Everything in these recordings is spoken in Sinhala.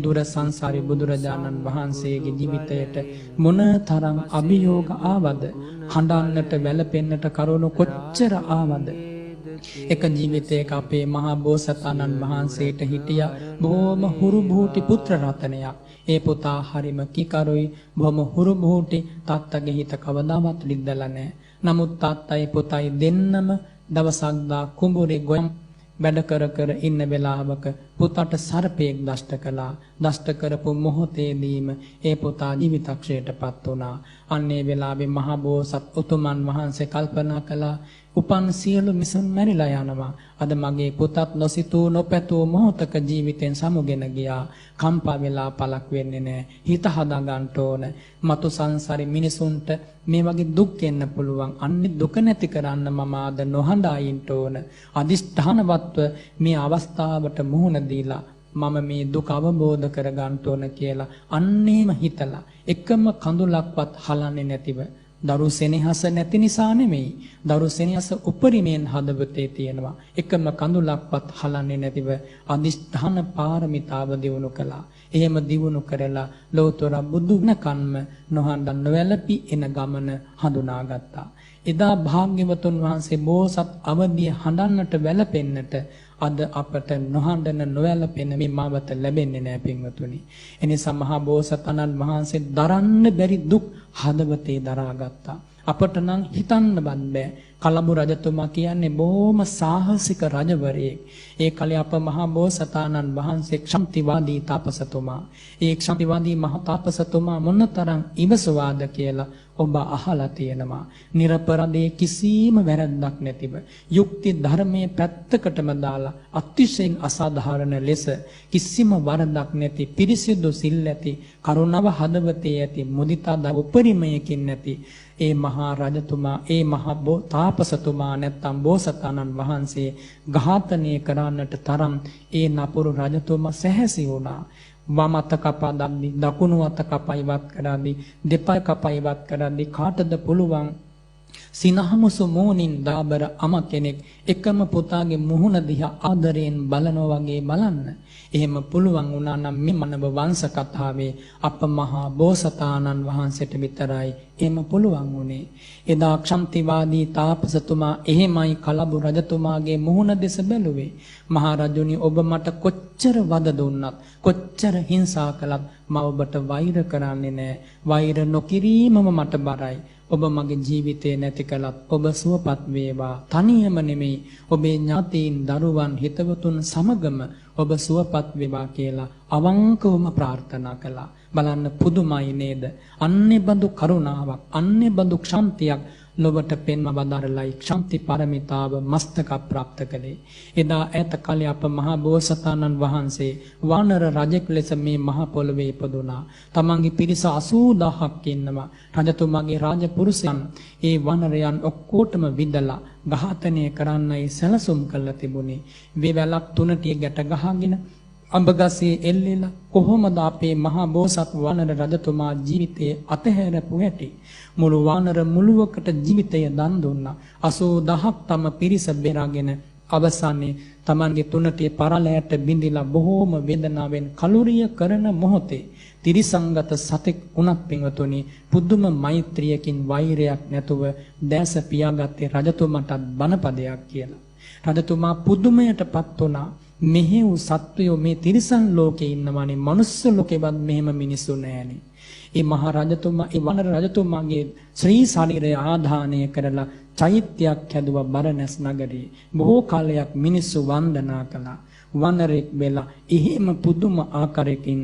දුර සංසාරේ බුදුරජාණන් වහන්සේගේ ජීවිතයට මොන තරම් අභියෝග ආවද, හඬන්නට වැළපෙන්නට කරුණු කොච්චර ආවද. එක ජීවිතයක අපේ මහා බෝසතාණන් වහන්සේට හිටියා බොහොම හුරුබූටි පුත්‍ර රත්නයක්. ඒ පුතා හරිම කිකරුයි, බොහොම හුරුබූටි. තාත්තගේ හිත කවදාවත් රිද්දලා නැහැ. නමුත් තාත්තයි පුතයි දෙන්නම දවසක් දා කුඹුරේ ගොයම් වැඩ කර ඉන්න වෙලාවක පුතාට සර්පයෙක් දෂ්ට කළා. දෂ්ට කරපු මොහොතේදීම ඒ පුතා ජීවිතක්ෂයටපත් වුණා. අන්නේ වෙලාවේ මහා බෝසත් උතුමන් වහන්සේ කල්පනා කළා, උපන් සියලු මිසුන් මැරිලා යනවා. අද මගේ පුතත් නොසිතූ නොපැතූ මොහොතක ජීවිතෙන් සමුගෙන ගියා. කම්පා වෙලා පළක් වෙන්නේ නැහැ. හිත හදා ගන්න ඕන. මතු සංසාරේ මිනිසුන්ට මේ වගේ දුක් එන්න පුළුවන්. අන්නේ දුක නැති කරන්න මම ආද නොහඬා ඉන්න ඕන. අදිෂ්ඨානවත්ව මේ අවස්ථාවට මුහුණ දීලා මම මේ දුක අවබෝධ කර ගන්න ඕන කියලා අන්නේම හිතලා එකම කඳුලක්වත් හලන්නේ නැතිව, දරු සෙනෙහස නැති නිසා නෙමෙයි, දරු සෙනෙහස උපරිමයෙන් හදවතේ තියෙනවා. එකම කඳුලක්වත් හලන්නේ නැතිව අදිෂ්ඨාන පාරමිතාව දියුණු කළා. එහෙම දියුණු කරලා ලෝතර බුදු වෙනකන්ම නොහඬ නොවැළපි එන ගමන හඳුනාගත්තා. එදා භාග්‍යවතුන් වහන්සේ බෝසත් අවදිය හඬන්නට වැළපෙන්නට අද අපට නොහඬන නොවැළපෙන මේ මාවත ලැබෙන්නේ නැහැ පින්වතුනි. එනිසා මහා බෝසතාණන් වහන්සේ දරන්න බැරි දුක් හදවතේ දරාගත්තා. අපට නම් හිතන්න බෑ. කලඹු රජතුමා කියන්නේ බොහොම සාහසික රජවරයෙක්. ඒ කලේ අප මහා බෝසතාණන් වහන්සේ ක්ෂාන්තිවාදී තාපසතුමා. ඒ ක්ෂාන්තිවාදී මහා තාපසතුමා මොනතරම් ඉවසුවාද කියලා ඔබ අහලා තියෙනවා. නිර්පරදේ කිසිම වැරද්දක් නැතිව යුක්ති ධර්මයේ පැත්තකටම දාලා අතිශයින් අසාධාරණ ලෙස කිසිම වරදක් නැති පිරිසිදු සිල් ඇති කරුණාව හදවතේ ඇති මුදිතා උපරිමයකින් නැති ඒ මහා රජතුමා, ඒ මහා තාපසතුමා නැත්තම් බෝසතාණන් වහන්සේ ඝාතනය කරන්නට තරම් ඒ නපුරු රජතුමා සැහැසි වුණා. වම අත කපා දම්දි, දකුණු අත කපා ඉවත් කරද්දි, දෙපය කපා ඉවත් කරද්දි කාටද පුළුවන් සිනහමුසු මෝනින් දාබර අම කෙනෙක් එකම පුතාගේ මුහුණ දිහා ආදරයෙන් බලනවා වගේ බලන්න. එහෙම පුළුවන් වුණා නම් මේ මනව වංශ කතාවේ අප මහා බෝසතාණන් වහන්සේට විතරයි එහෙම පුළුවන් වුණේ. එදා ක්ෂාන්තිවාදී තාපසතුමා එහෙමයි කලඹු රජතුමාගේ මුහුණ දෙස බැලුවේ. මහා රජුනි, ඔබ මට කොච්චර වද දුන්නත්, කොච්චර හිංසා කළත් මම ඔබට වෛර කරන්නේ නැහැ. වෛර නොකිරීමම මට බරයි. ඔබ මගේ ජීවිතේ නැති කළත් ඔබ සුවපත් වේවා. තනියම නෙමෙයි, ඔබේ ඥාතීන්, දරුවන්, හිතවතුන් සමගම ඔබ සුවපත් වේවා කියලා අවංකවම ප්‍රාර්ථනා කළා. බලන්න පුදුමයි නේද? අන්නේ බඳු කරුණාවක්, අන්නේ බඳු ක්ෂාන්තියක් ලොවට පෙන්ව වදාරලයි ක්ෂාන්ති පාරමිතාව මස්තක ප්‍රාප්ත කළේ. එදා ඈත කාලේ අප මහා බෝසතාණන් වහන්සේ වානර රජෙක් ලෙස මේ මහ පොළවේ ඉපදුනා. තමන්ගේ පිරිස 80000ක් ඉන්නවා. රජතුමාගේ රාජපුරුෂයන් ඒ වානරයන් ඔක්කොටම විදලා ඝාතනය කරන්නයි සැලසුම් කළා තිබුණේ. වේවැලක් තුනටිය ගැට ගහගෙන අඹගසේ එල්ලෙලා කොහොමද අපේ මහා බෝසත් වානර රජතුමා ජීවිතයේ අතහැරපු හැටි. මුළු වානර මුළුවකට ජීවිතය දන් දුන්නා. 80000ක් තම පිරිස බෙරාගෙන අවසානයේ Tamanගේ තුනටිය පරලයට බිඳිලා බොහෝම වේදනාවෙන් කලුරිය කරන මොහොතේ තිරිසංගත සතෙක් උනත් පින්වතුනි පුදුම මෛත්‍රියකින් වෛරයක් නැතුව දැස පියාගත්තේ රජතුමාටත් බණපදයක් කියලා. රජතුමා පුදුමයටපත් වුණා. මෙහෙව් සත්වයෝ මේ තිරිසන් ලෝකේ ඉන්නවානේ, මනුස්ස ලෝකෙවත් මෙහෙම මිනිස්සු නැහැනේ. ඒ මහා රජතුමා, ඒ වනර රජතුමාගේ ශ්‍රී ශරීරය ආදානය කරලා චෛත්‍යයක් හැදුවා බරණැස් නගරේ. බොහෝ කාලයක් මිනිස්සු වන්දනා කළා. වනරෙක් වෙලා එහෙම පුදුම ආකාරයකින්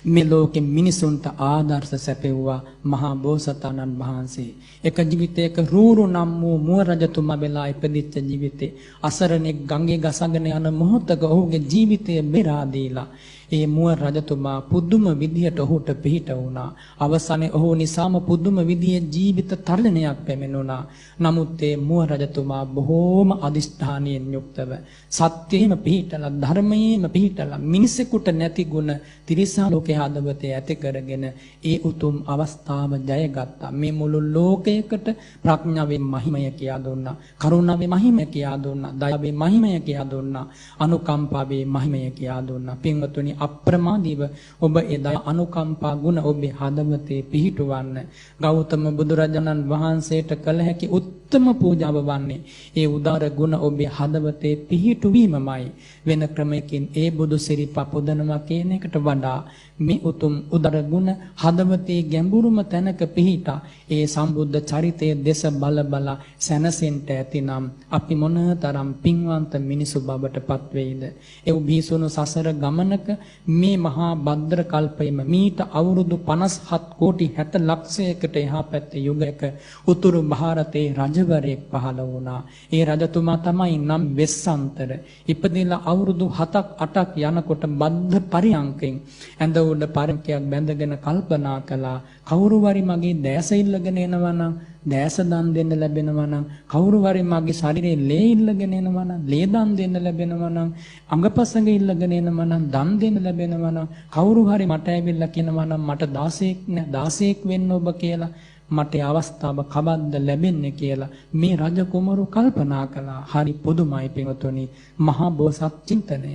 මේ ලෝකෙ මිනිසුන්ට ආදර්ශ සැපෙව්වා මහා බෝසතාණන් වහන්සේ. එක ජීවිතයක රූරු නම් වූ මුව රජතුමා වෙලා ඉපදිච්ච ජීවිතේ අසරණෙක් ගඟේ ගසගෙන යන මොහොතක ඔහුගේ ජීවිතය බෙරා දීලා ඒ මුව රජතුමා පුදුම විදියට ඔහුට පිහිට වුණා. අවසානයේ ඔහු නිසාම පුදුම විදියේ ජීවිත තරණයක් පැමිණුණා. නමුත් ඒ මුව රජතුමා බොහෝම අදිෂ්ඨානයෙන් යුක්තව සත්‍යෙම පිහිටලා, ධර්මයේම පිහිටලා, මිනිසෙකුට නැති ගුණ තිරිසා ලෝකයේ හදවතේ ඇති කරගෙන ඒ උතුම් අවස්ථාව ජයගත්තා. මේ මුළු ලෝකයකට ප්‍රඥාවේ මහිමය කියා දුන්නා, කරුණාවේ මහිමය කියා දුන්නා, දයාවේ මහිමය කියා දුන්නා, අනුකම්පාවේ මහිමය කියා දුන්නා. පින්වතුනි, අප්‍රමාදීව ඔබ එදා අනුකම්පා ගුණ ඔබේ හදවතේ පිහිටුවන්න. ගෞතම බුදුරජාණන් වහන්සේට කළ හැකි උත්තම පූජාව වන්නේ ඒ උදාර ගුණ ඔබේ හදවතේ පිහිටුවීමමයි. වෙන ක්‍රමයකින් ඒ බුදු සිරිපා පුදනවා කියන එකට වඩා මේ උතුම් උදාර ගුණ හදවතේ ගැඹුරුම තැනක පිහිටා ඒ සම්බුද්ධ චරිතයේ දෙස බල බල සැනසෙන්ට ඇතිනම් අපි මොනතරම් පින්වන්ත මිනිසු බවට පත් වෙයිද? ඒ උභීසුණු සසර ගමනක මේ මහා භද්‍ර කල්පයේම මීට අවුරුදු 57 කෝටි 60 ලක්ෂයකට එහා පැත්තේ යුගයක උතුරු ಭಾರತයේ රජවරයෙක් පහළ වුණා. ඒ රජතුමා තමයි නම් වෙස්සන්තර. ඉපදිලා අවුරුදු 7ක් 8ක් යනකොට බද්ධ පරියංකෙන් ඇඳ උඩ පරකයක් බැඳගෙන කල්පනා කළා, කවුරු වරි මගේ දැස ඉල්ලගෙන එනවා නම් දැස දන් දෙන්න ලැබෙනවා නම්, කවුරු වරි මගේ ශරීරේ ලේ ඉල්ලගෙන එනවා නම් ලේ දන් දෙන්න ලැබෙනවා නම්, අංගපසංග ඉල්ලගෙන එනවා නම් දන් දෙන්න ලැබෙනවා නම්, කවුරු හරි මට ඇවිල්ලා කියනවා නම් මට 16ක් වෙන්න ඔබ කියලා, මට අවස්ථාව කවද්ද ලැබෙන්නේ කියලා මේ රජ කුමරු කල්පනා කළා. හරි පුදුමයි පින්වතුනි, මහා බෝසත් චින්තනය.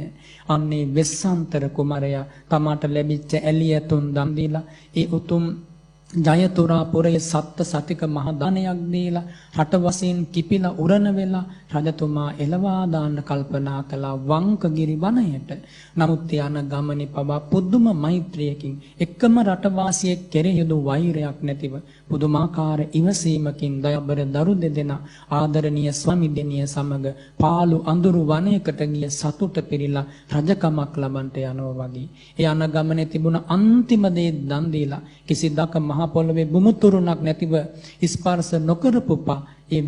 අන්නේ වෙස්සන්තර කුමාරයා තමාට ලැබිච්ච ඇලියතුන් දන් දීලා ඒ උතුම් ජයතුරා පුරයේ සත්ත සතික මහ දානයක් දීලා රට වශයෙන් කිපිලා උරණ වෙලා රජතුමා එළවා දාන්න කල්පනා කළා වංකගිරි වනයේට. නමුත් යන ගමනේ පවා පුදුම මෛත්‍රියකින් එකම රටවාසියෙක් කෙරෙහිදු වෛරයක් නැතිව පුදුමාකාර ඉවසීමකින් දයාබර දරු දෙදෙනා ආදරණීය ස්වාමි දෙනිය සමග පාළු අඳුරු වනයකට ගිය සතුට පිරීලා රජකමක් ලබන්ට යනවා වගේ. ඒ යන ගමනේ තිබුණ අන්තිම දේ දන් දීලා කිසිදක මහ පොළවේ බුමුතුරුණක් නැතිව ස්පර්ශ නොකරපුපා ඒ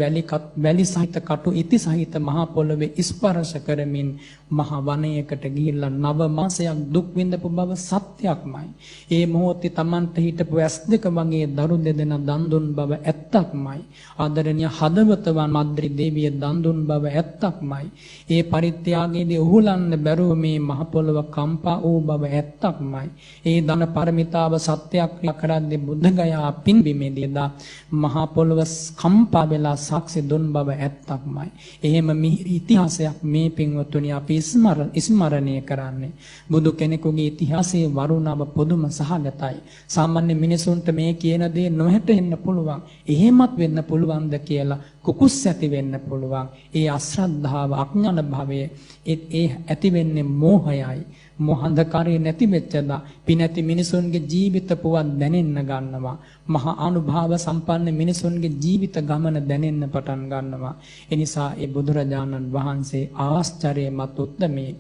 වැලි සහිත කටු ඉති සහිත මහ පොළවේ ස්පර්ශ කරමින් මහ වනයේකට ගිහිල්ලා 9 මාසයක් දුක් විඳපු බව සත්‍යක්මයි. ඒ මොහොතේ Tamante හිටපු ඇස් දෙක වගේ දරු දෙදෙනා දන් දුන් බව ඇත්තක්මයි. ආදරණීය හදවතවන් මද්රි දේවිය දන් දුන් බව ඇත්තක්මයි. ඒ පරිත්‍යාගයේදී උහුලන්න බැරුව මේ මහ පොළව කම්පා වූ බව ඇත්තක්මයි. ඒ ධන පරමිතාව සත්‍යක්‍රියා කරද්දී බුද්ධගයා පින්බිමේදී දා මහ පොළව කම්පා වෙලා සාක්ෂි දුන් බව ඇත්තක්මයි. එහෙම මිහිරි ඉතිහාසයක් මේ පින්වත්තුනි අපි ස්මරණය කරන්නේ. බුදු කෙනෙකුගේ ඉතිහාසයේ වරුණාව පුදුම සහගතයි. සාමාන්‍ය මිනිසුන්ට මේ කියන දේ නොහැටෙන්න පුළුවන්. එහෙමත් වෙන්න පුළුවන්ද කියලා කුකුස් ඇති වෙන්න පුළුවන්. ඒ අශ්‍රද්ධාව, අඥාන භාවය ඒ ඇති වෙන්නේ මෝහයයි. මොහඳකාරී නැති වෙච්චදා පිනැති මිනිසුන්ගේ ජීවිත පුවත් දැනෙන්න ගන්නවා. මහා අනුභව සම්පන්න මිනිසුන්ගේ ජීවිත ගමන දැනෙන්න පටන් ගන්නවා. ඒ නිසා ඒ බුදුරජාණන් වහන්සේ ආශ්චර්යමත් උත්තමේ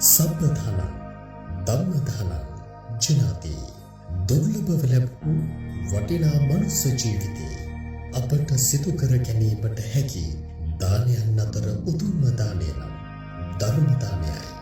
සබ්බධන ධම්මධන ජිනාති දුර්ලභව ලැබූ වටිනා මනුස්ස ජීවිතේ අපට සිදු කර ගැනීමට හැකි දානයන් අතර උතුම්ම දානය නම් ධර්ම දානයයි.